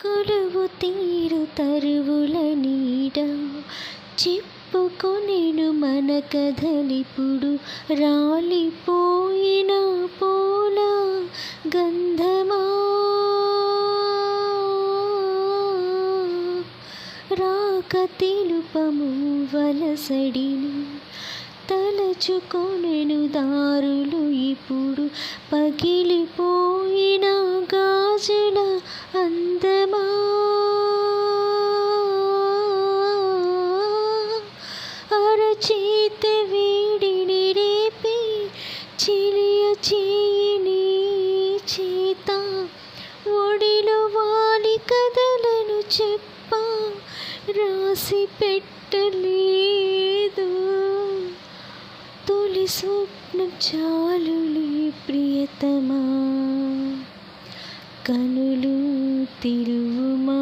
కొలువు తీరు తరువుల నీడ చెప్పుకొనెను మన కథలిప్పుడు. రాలిపోయిన పూల గంధమా, రాక తెలుపము వలసడిని. తలచుకొనెను దారులు ఇప్పుడు. పగిలిపోయిన గాజుల అందమా, అరచేత వేడిని రేపి చిలియ చేయిని చేత. ఒడిలో వాలి కథలను చెప్ప రాసి పెట్టలేదు. తొలి స్వప్నం చాలులే ప్రియతమా, కనులు తెరువుమా.